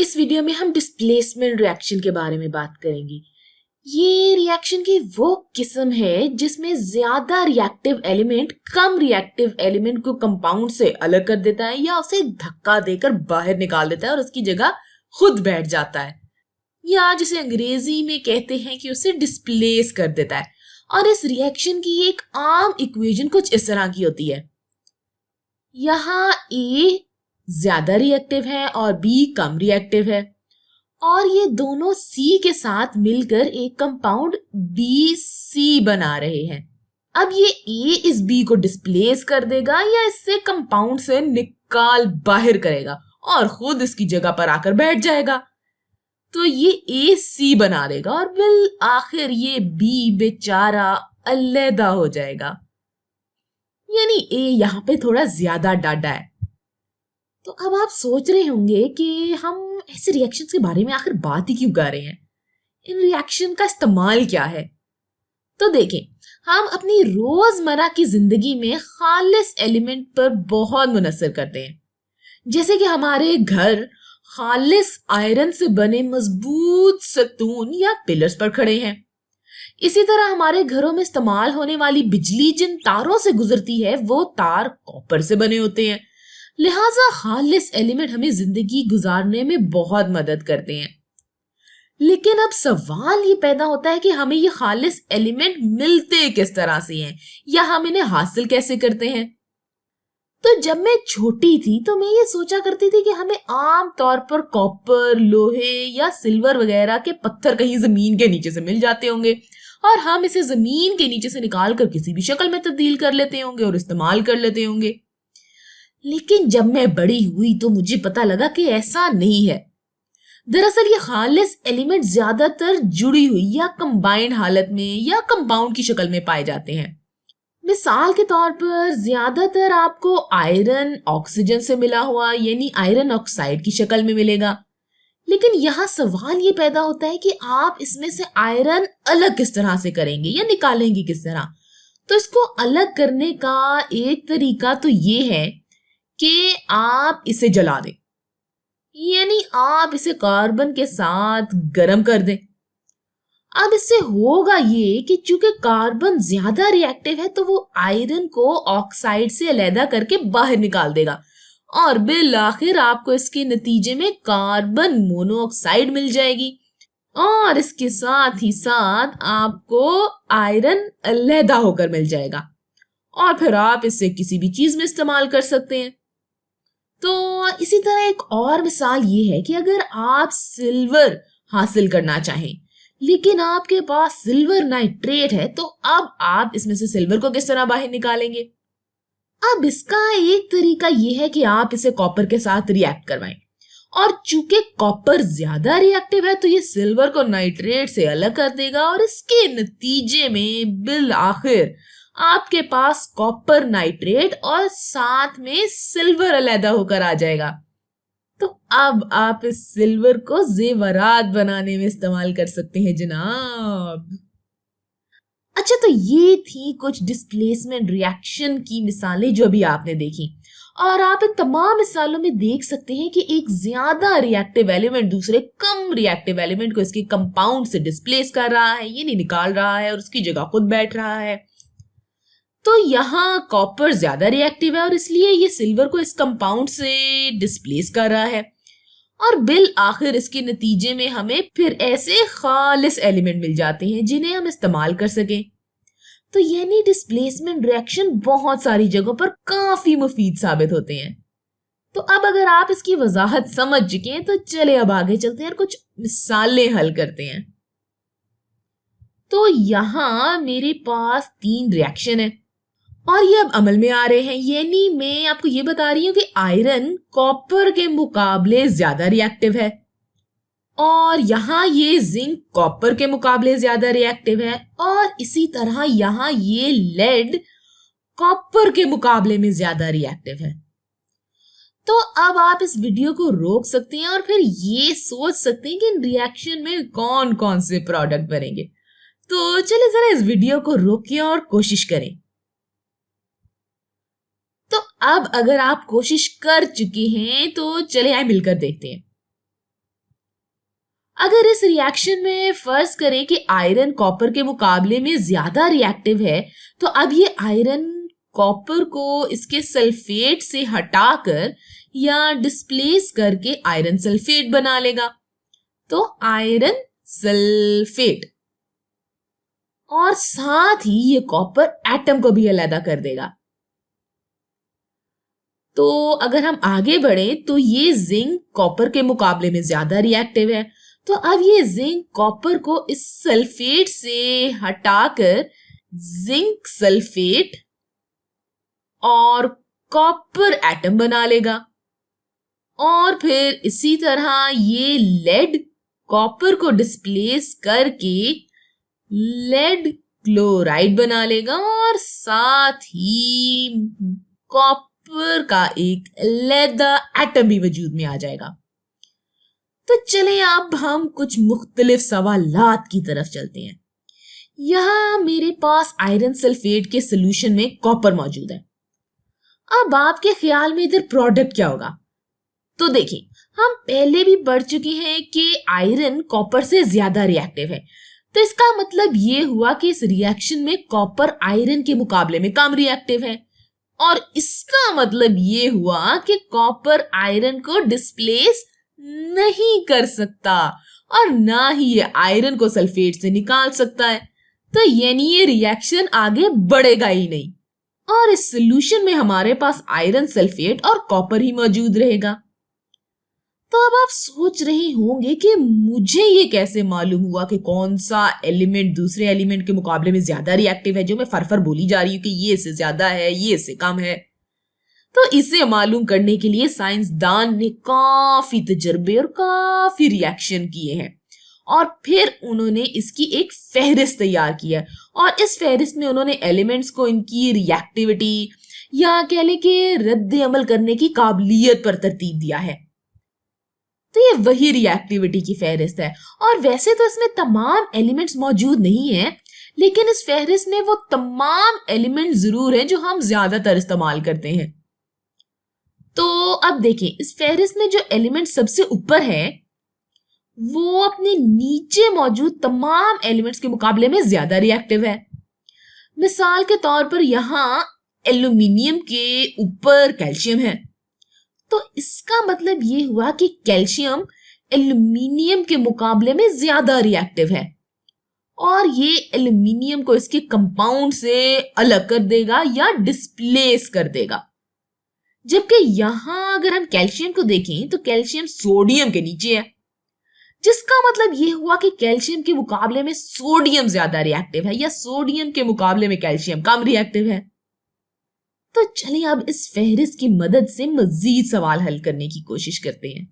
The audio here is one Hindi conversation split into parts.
इस वीडियो में हम डिस्प्लेसमेंट रिएक्शन के बारे में बात करेंगे। ये रिएक्शन की वो किस्म है जिसमें ज्यादा रिएक्टिव एलिमेंट कम रिएक्टिव एलिमेंट को कंपाउंड से अलग कर देता है या उसे धक्का देकर बाहर निकाल देता है और उसकी जगह खुद बैठ जाता है, या जिसे अंग्रेजी में कहते हैं कि उसे डिस्प्लेस कर देता है। और इस रिएक्शन की एक आम इक्वेशन कुछ इस तरह की होती है। यहाँ ए ज्यादा रिएक्टिव है और बी कम रिएक्टिव है, और ये दोनों सी के साथ मिलकर एक कंपाउंड बी सी बना रहे हैं। अब ये ए इस बी को डिस्प्लेस कर देगा या इससे कंपाउंड से निकाल बाहर करेगा और खुद इसकी जगह पर आकर बैठ जाएगा। तो ये ए सी बना देगा और बिल आखिर ये बी बेचारा अलहदा हो जाएगा। यानी ए यहाँ पे थोड़ा ज्यादा डाढ़ा है। तो अब आप सोच रहे होंगे कि हम ऐसे रिएक्शंस के बारे में आखिर बात ही क्यों कर रहे हैं, इन रिएक्शन का इस्तेमाल क्या है। तो देखें, हम अपनी रोजमर्रा की जिंदगी में खालिस एलिमेंट पर बहुत मुनसर करते हैं। जैसे कि हमारे घर खालिस आयरन से बने मजबूत सतून या पिलर्स पर खड़े हैं। इसी तरह हमारे घरों में इस्तेमाल होने वाली बिजली जिन तारों से गुजरती है वो तार कॉपर से बने होते हैं। लिहाजा खालिस एलिमेंट हमें जिंदगी गुजारने में बहुत मदद करते हैं। लेकिन अब सवाल ये पैदा होता है कि हमें ये खालिस एलिमेंट मिलते किस तरह से हैं या हम इन्हें हासिल कैसे करते हैं। तो जब मैं छोटी थी तो मैं ये सोचा करती थी कि हमें आम तौर पर कॉपर, लोहे या सिल्वर वगैरह के पत्थर कहीं जमीन के नीचे से मिल जाते होंगे और हम इसे जमीन के नीचे से निकाल कर किसी भी शक्ल में तब्दील कर लेते होंगे और इस्तेमाल कर लेते होंगे। लेकिन जब मैं बड़ी हुई तो मुझे पता लगा कि ऐसा नहीं है। दरअसल ये खालिस एलिमेंट ज्यादातर जुड़ी हुई या कंबाइंड हालत में या कंपाउंड की शक्ल में पाए जाते हैं। मिसाल के तौर पर ज्यादातर आपको आयरन ऑक्सीजन से मिला हुआ यानी आयरन ऑक्साइड की शक्ल में मिलेगा। लेकिन यहाँ सवाल ये पैदा होता है कि आप इसमें से आयरन अलग किस तरह से करेंगे या निकालेंगे किस तरह। तो इसको अलग करने का एक तरीका तो ये है कि आप इसे जला दें, यानी आप इसे कार्बन के साथ गर्म कर दें। अब इससे होगा ये कि चूंकि कार्बन ज्यादा रिएक्टिव है तो वो आयरन को ऑक्साइड से अलग करके बाहर निकाल देगा और बिल आखिर आपको इसके नतीजे में कार्बन मोनोऑक्साइड मिल जाएगी और इसके साथ ही साथ आपको आयरन अलहदा होकर मिल जाएगा और फिर आप इसे किसी भी चीज में इस्तेमाल कर सकते हैं। तो इसी तरह एक और मिसाल ये है कि अगर आप सिल्वर हासिल करना चाहें लेकिन आपके पास सिल्वर नाइट्रेट है तो अब आप इसमें से सिल्वर को किस तरह बाहर निकालेंगे। अब इसका एक तरीका यह है कि आप इसे कॉपर के साथ रिएक्ट करवाएं और चूंकि कॉपर ज्यादा रिएक्टिव है तो ये सिल्वर को नाइट्रेट से अलग कर देगा और इसके नतीजे में बिल आखिर आपके पास कॉपर नाइट्रेट और साथ में सिल्वर अलहदा होकर आ जाएगा। तो अब आप इस सिल्वर को जेवरात बनाने में इस्तेमाल कर सकते हैं जनाब। अच्छा, तो ये थी कुछ डिस्प्लेसमेंट रिएक्शन की मिसालें जो अभी आपने देखी, और आप इन तमाम मिसालों में देख सकते हैं कि एक ज्यादा रिएक्टिव एलिमेंट दूसरे कम रिएक्टिव एलिमेंट को इसके कंपाउंड से डिस्प्लेस कर रहा है, ये नहीं निकाल रहा है और उसकी जगह खुद बैठ रहा है। तो यहाँ कॉपर ज्यादा रिएक्टिव है और इसलिए ये सिल्वर को इस कंपाउंड से डिस्प्लेस कर रहा है और बिल आखिर इसके नतीजे में हमें फिर ऐसे खालिस एलिमेंट मिल जाते हैं जिन्हें हम इस्तेमाल कर सकें। तो यानी डिस्प्लेसमेंट रिएक्शन बहुत सारी जगहों पर काफी मुफीद साबित होते हैं। तो अब अगर आप इसकी वजाहत समझ चुके हैं तो चले अब आगे चलते हैं और कुछ मिसालें हल करते हैं। तो यहाँ मेरे पास 3 रिएक्शन है और ये अब अमल में आ रहे हैं। यानी मैं आपको ये बता रही हूँ कि आयरन कॉपर के मुकाबले ज्यादा रिएक्टिव है और यहाँ ये जिंक कॉपर के मुकाबले ज्यादा रिएक्टिव है और इसी तरह यहाँ ये लेड कॉपर के मुकाबले में ज्यादा रिएक्टिव है। तो अब आप इस वीडियो को रोक सकते हैं और फिर ये सोच सकते हैं कि इन रिएक्शन में कौन कौन से प्रोडक्ट बनेंगे। तो चलिए जरा इस वीडियो को रोकिए और कोशिश करें। तो अब अगर आप कोशिश कर चुके हैं तो चले आए मिलकर देखते हैं। अगर इस रिएक्शन में फर्ज करें कि आयरन कॉपर के मुकाबले में ज्यादा रिएक्टिव है, तो अब ये आयरन कॉपर को इसके सल्फेट से हटाकर या डिस्प्लेस करके आयरन सल्फेट बना लेगा। तो आयरन सल्फेट, और साथ ही ये कॉपर एटम को भी अलग कर देगा। तो अगर हम आगे बढ़े तो ये जिंक कॉपर के मुकाबले में ज्यादा रिएक्टिव है, तो अब ये जिंक कॉपर को इस सल्फेट से हटाकर जिंक सल्फेट और कॉपर एटम बना लेगा। और फिर इसी तरह ये लेड कॉपर को डिस्प्लेस करके लेड क्लोराइड बना लेगा और साथ ही कॉपर का एक अलग एटम भी वजूद में आ जाएगा। तो चले अब हम कुछ मुख्तलिफ सवालात की तरफ चलते हैं। यहाँ मेरे पास आयरन सल्फेट के सोल्यूशन में कॉपर मौजूद है। अब आपके ख्याल में इधर प्रोडक्ट क्या होगा? तो देखिए, हम पहले भी पढ़ चुके हैं कि आयरन कॉपर से ज्यादा रिएक्टिव है, तो इसका मतलब ये हुआ कि इस रिएक्शन में कॉपर आयरन के मुकाबले में कम रिएक्टिव है, और इसका मतलब ये हुआ कि कॉपर आयरन को डिस्प्लेस नहीं कर सकता और ना ही ये आयरन को सल्फेट से निकाल सकता है। तो यानी ये रिएक्शन आगे बढ़ेगा ही नहीं, और इस सॉल्यूशन में हमारे पास आयरन सल्फेट और कॉपर ही मौजूद रहेगा। तो अब आप सोच रहे होंगे कि मुझे ये कैसे मालूम हुआ कि कौन सा एलिमेंट दूसरे एलिमेंट के मुकाबले में ज्यादा रिएक्टिव है, जो मैं फरफर बोली जा रही हूँ कि ये इससे ज्यादा है, ये इससे कम है। तो इसे मालूम करने के लिए साइंसदान ने काफी तजर्बे और काफी रिएक्शन किए हैं, और फिर उन्होंने इसकी एक फहरिस्त तैयार की है, और इस फहरिस्त में उन्होंने एलिमेंट्स को इनकी रिएक्टिविटी या कह लें कि रद्द अमल करने की काबिलियत पर तरतीब दिया है। तो ये वही रिएक्टिविटी की फहरिस्त है, और वैसे तो इसमें तमाम एलिमेंट्स मौजूद नहीं है, लेकिन इस फहरिस्त में वो तमाम एलिमेंट जरूर हैं जो हम ज्यादातर इस्तेमाल करते हैं। तो अब देखें, इस फहरिस्त में जो एलिमेंट सबसे ऊपर है वो अपने नीचे मौजूद तमाम एलिमेंट्स के मुकाबले में ज्यादा रिएक्टिव है। मिसाल के तौर पर यहाँ एल्यूमिनियम के ऊपर कैल्शियम है, तो इसका मतलब ये हुआ कि कैल्शियम एल्यूमिनियम के मुकाबले में ज्यादा रिएक्टिव है, और ये एल्यूमिनियम को इसके कंपाउंड से अलग कर देगा या डिस्प्लेस कर देगा। जबकि यहां अगर हम कैल्शियम को देखें तो कैल्शियम सोडियम के नीचे है, जिसका मतलब ये हुआ कि कैल्शियम के मुकाबले में सोडियम ज्यादा रिएक्टिव है या सोडियम के मुकाबले में कैल्शियम कम रिएक्टिव है। तो चलिए अब इस फहरिस्त की मदद से मजीद सवाल हल करने की कोशिश करते हैं।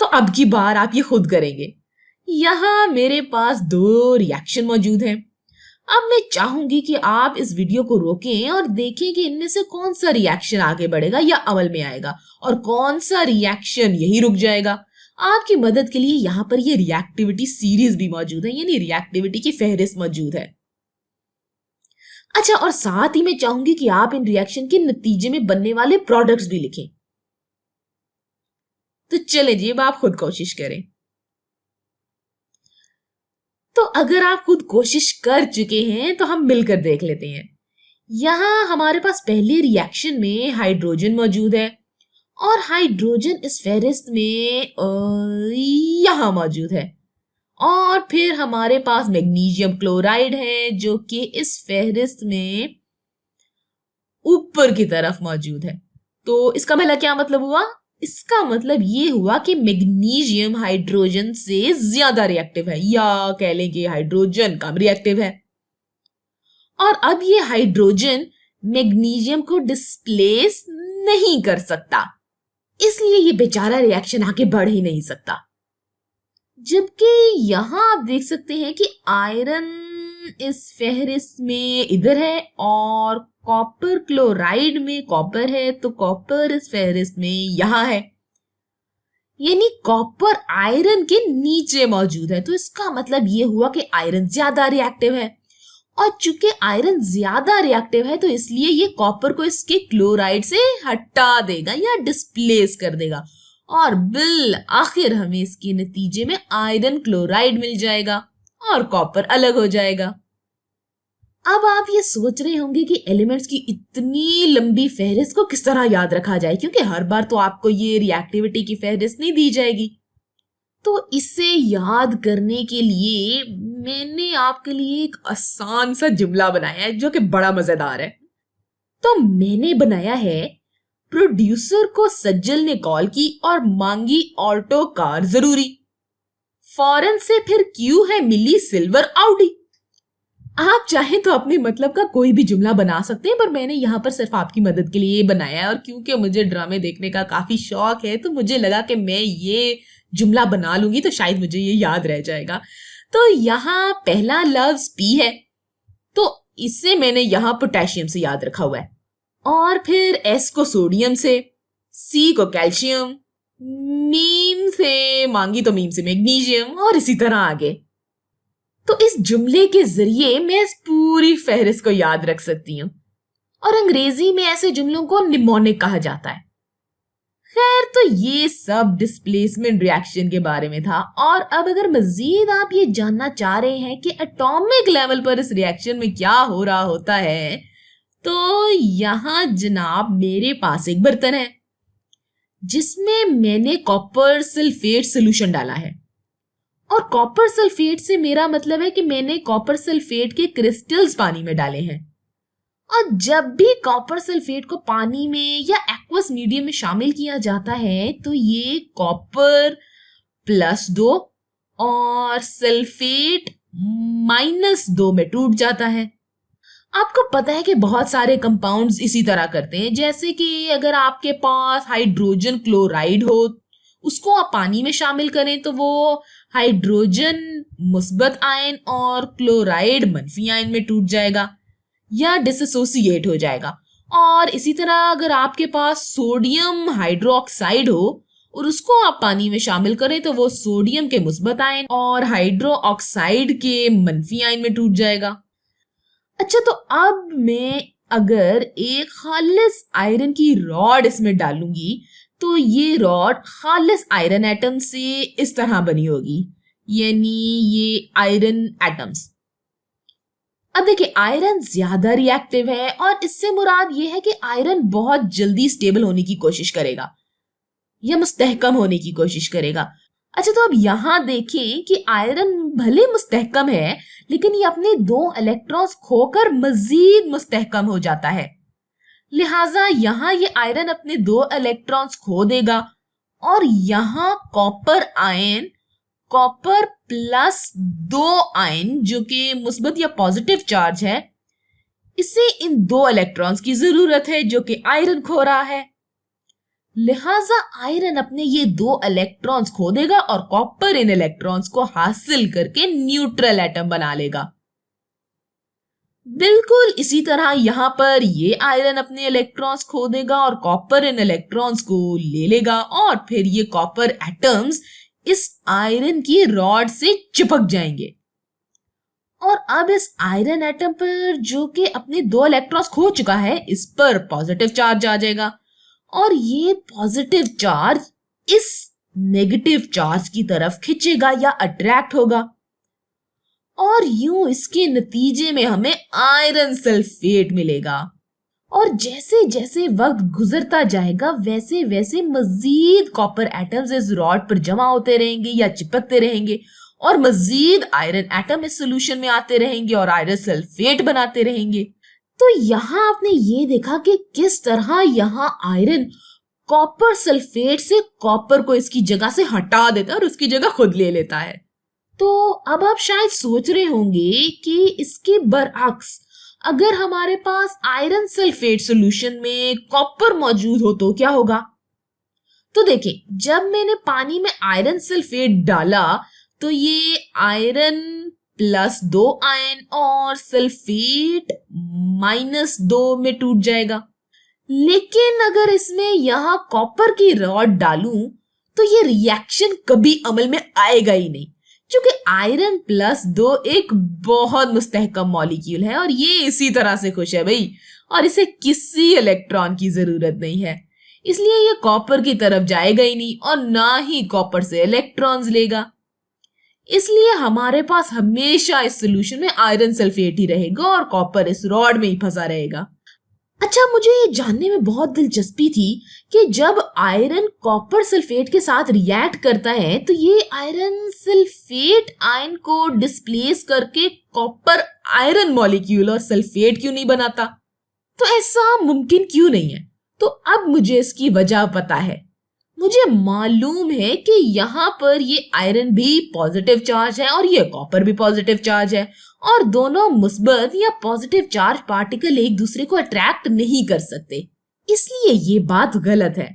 तो अब की बार आप ये खुद करेंगे। यहां मेरे पास दो रिएक्शन मौजूद हैं। अब मैं चाहूंगी कि आप इस वीडियो को रोकें और देखें कि इनमें से कौन सा रिएक्शन आगे बढ़ेगा या अमल में आएगा, और कौन सा रिएक्शन यही रुक जाएगा। आपकी मदद के लिए यहाँ पर ये रिएक्टिविटी सीरीज भी मौजूद है, यानी रिएक्टिविटी की फहरिस्त मौजूद है। अच्छा, और साथ ही मैं चाहूंगी कि आप इन रिएक्शन के नतीजे में बनने वाले प्रोडक्ट्स भी लिखें। तो चले जी, अब आप खुद कोशिश करें। तो अगर आप खुद कोशिश कर चुके हैं तो हम मिलकर देख लेते हैं। यहां हमारे पास पहले रिएक्शन में हाइड्रोजन मौजूद है, और हाइड्रोजन इस फहरिस्त में यहां मौजूद है, और फिर हमारे पास मैग्नीशियम क्लोराइड है जो कि इस फहरिस्त में ऊपर की तरफ मौजूद है। तो इसका पहला क्या मतलब हुआ? इसका मतलब ये हुआ कि मैग्नीशियम हाइड्रोजन से ज्यादा रिएक्टिव है, या कह लें कि हाइड्रोजन कम रिएक्टिव है। और अब ये हाइड्रोजन मैग्नीशियम को डिस्प्लेस नहीं कर सकता, इसलिए ये बेचारा रिएक्शन आगे बढ़ ही नहीं सकता। जबकि यहां आप देख सकते हैं कि आयरन इस फहरिस्त में इधर है, और कॉपर क्लोराइड में कॉपर है, तो कॉपर इस फहरिस्त में यहां है, यानी कॉपर आयरन के नीचे मौजूद है। तो इसका मतलब ये हुआ कि आयरन ज्यादा रिएक्टिव है, और चूंकि आयरन ज्यादा रिएक्टिव है तो इसलिए ये कॉपर को इसके क्लोराइड से हटा देगा या डिस्प्लेस कर देगा, और बिल आखिर हमें इसके नतीजे में आयरन क्लोराइड मिल जाएगा और कॉपर अलग हो जाएगा। अब आप ये सोच रहे होंगे कि एलिमेंट्स की इतनी लंबी फहरिस्त को किस तरह याद रखा जाए, क्योंकि हर बार तो आपको ये रिएक्टिविटी की फहरिस्त नहीं दी जाएगी। तो इसे याद करने के लिए मैंने आपके लिए एक आसान सा जुमला बनाया है जो कि बड़ा मजेदार है। तो मैंने बनाया है, प्रोड्यूसर को सज्जल ने कॉल की और मांगी ऑल्टो कार जरूरी, फौरन से फिर क्यों है मिली सिल्वर आउडी। आप चाहें तो अपने मतलब का कोई भी जुमला बना सकते हैं, पर मैंने यहाँ पर सिर्फ आपकी मदद के लिए बनाया है। और क्योंकि मुझे ड्रामे देखने का काफी शौक है तो मुझे लगा कि मैं ये जुमला बना लूंगी तो शायद मुझे ये याद रह जाएगा। तो यहाँ पहला लफ्ज पी है, तो इसे मैंने यहाँ पोटेशियम से याद रखा हुआ है, और फिर एस को सोडियम से, सी को कैल्शियम, मीम से मांगी तो मीम से मैग्नीशियम, और इसी तरह आगे। तो इस जुमले के जरिए मैं इस पूरी फहरिस्त को याद रख सकती हूँ, और अंग्रेजी में ऐसे जुमलों को निमोनिक कहा जाता है। खैर, तो ये सब डिस्प्लेसमेंट रिएक्शन के बारे में था। और अब अगर मजीद आप ये जानना चाह रहे हैं कि एटॉमिक लेवल पर इस रिएक्शन में क्या हो रहा होता है, तो यहाँ जनाब मेरे पास एक बर्तन है जिसमें मैंने कॉपर सल्फेट सोल्यूशन डाला है। और कॉपर सल्फेट से मेरा मतलब है कि मैंने कॉपर सल्फेट के क्रिस्टल्स पानी में डाले हैं। और जब भी कॉपर सल्फेट को पानी में या एक्वस मीडियम में शामिल किया जाता है तो ये कॉपर +2 और सल्फेट -2 में टूट जाता है। आपको पता है कि बहुत सारे कंपाउंड्स इसी तरह करते हैं, जैसे कि अगर आपके पास हाइड्रोजन क्लोराइड हो, उसको आप पानी में शामिल करें तो वो हाइड्रोजन मुस्बत आयन और क्लोराइड मनफी आयन में टूट जाएगा या डिसोसिएट हो जाएगा। और इसी तरह अगर आपके पास सोडियम हाइड्रोक्साइड हो और उसको आप पानी में शामिल करें तो वो सोडियम के मुस्बत आयन और हाइड्रो ऑक्साइड के मनफी आयन में टूट जाएगा। अच्छा, तो अब मैं अगर एक खालिस आयरन की रॉड इसमें डालूंगी तो ये रॉड खालिस आयरन एटम से इस तरह बनी होगी, यानी ये आयरन एटम्स। अब देखिए, आयरन ज्यादा रिएक्टिव है और इससे मुराद ये है कि आयरन बहुत जल्दी स्टेबल होने की कोशिश करेगा या मुस्तहकम होने की कोशिश करेगा। अच्छा, तो अब यहाँ देखें कि आयरन भले मुस्तहकम है लेकिन ये अपने 2 इलेक्ट्रॉन्स खोकर मजीद मुस्तहकम हो जाता है। लिहाजा यहाँ ये आयरन अपने 2 इलेक्ट्रॉन्स खो देगा और यहाँ कॉपर आयन, कॉपर +2 आयन जो कि मुस्बत या पॉजिटिव चार्ज है, इसे इन 2 इलेक्ट्रॉन्स की जरूरत है जो कि आयरन खो रहा है। लिहाजा आयरन अपने ये 2 इलेक्ट्रॉन्स खो देगा और कॉपर इन इलेक्ट्रॉन्स को हासिल करके न्यूट्रल एटम बना लेगा। बिल्कुल इसी तरह यहाँ पर ये आयरन अपने इलेक्ट्रॉन्स खो देगा और कॉपर इन इलेक्ट्रॉन्स को ले लेगा और फिर ये कॉपर एटम्स इस आयरन की रॉड से चिपक जाएंगे। और अब इस आयरन एटम पर जो कि अपने 2 इलेक्ट्रॉन्स खो चुका है, इस पर पॉजिटिव चार्ज आ जाएगा और ये पॉजिटिव चार्ज इस नेगेटिव चार्ज की तरफ खिंचेगा या अट्रैक्ट होगा और यूं इसके नतीजे में हमें आयरन सल्फेट मिलेगा। और जैसे जैसे वक्त गुजरता जाएगा वैसे वैसे मजीद कॉपर एटम्स इस रॉड पर जमा होते रहेंगे या चिपकते रहेंगे और मजीद आयरन एटम इस सोल्यूशन में आते रहेंगे और आयरन सल्फेट बनाते रहेंगे। तो यहाँ आपने ये देखा कि किस तरह यहाँ आयरन कॉपर सल्फेट से कॉपर को इसकी जगह से हटा देता है और उसकी जगह खुद ले लेता है। तो अब आप शायद सोच रहे होंगे कि इसके बरअक्स अगर हमारे पास आयरन सल्फेट सॉल्यूशन में कॉपर मौजूद हो तो क्या होगा। तो देखिए, जब मैंने पानी में आयरन सल्फेट डाला तो ये आयरन +2 आयन और सल्फेट -2 में टूट जाएगा। लेकिन अगर इसमें यहाँ कॉपर की रॉड डालूं तो ये रिएक्शन कभी अमल में आएगा ही नहीं, क्योंकि आयरन +2 एक बहुत मुस्तहकम मॉलिक्यूल है और ये इसी तरह से खुश है भाई, और इसे किसी इलेक्ट्रॉन की जरूरत नहीं है। इसलिए ये कॉपर की तरफ जाएगा ही नहीं और ना ही कॉपर से इलेक्ट्रॉन्स लेगा। इसलिए हमारे पास हमेशा इस सॉल्यूशन में आयरन सल्फेट ही रहेगा और कॉपर इस रॉड में ही फंसा रहेगा। अच्छा, मुझे ये जानने में बहुत दिलचस्पी थी कि जब आयरन कॉपर सल्फेट के साथ रिएक्ट करता है तो ये आयरन सल्फेट आयन को डिस्प्लेस करके कॉपर आयरन मॉलिक्यूल और सल्फेट क्यों नहीं बनाता? तो ऐसा मुमकिन क्यों नहीं है? तो अब मुझे इसकी वजह पता है। मुझे मालूम है कि यहाँ पर ये आयरन भी पॉजिटिव चार्ज है और ये कॉपर भी पॉजिटिव चार्ज है और दोनों मुस्बत या पॉजिटिव चार्ज पार्टिकल एक दूसरे को अट्रैक्ट नहीं कर सकते, इसलिए ये बात गलत है।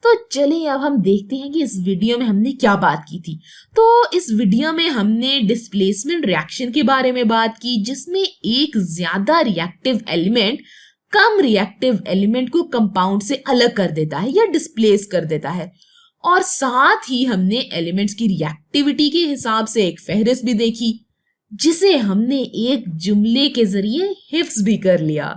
तो चलिए अब हम देखते हैं कि इस वीडियो में हमने क्या बात की थी। तो इस वीडियो में हमने डिस्प्लेसमेंट रिएक्शन के बारे में बात की, जिसमें एक ज्यादा रिएक्टिव एलिमेंट कम रिएक्टिव एलिमेंट को कंपाउंड से अलग कर देता है या डिस्प्लेस कर देता है, और साथ ही हमने एलिमेंट्स की रिएक्टिविटी के हिसाब से एक फहरिस्त भी देखी, जिसे हमने एक जुमले के जरिए हिफ्ज भी कर लिया।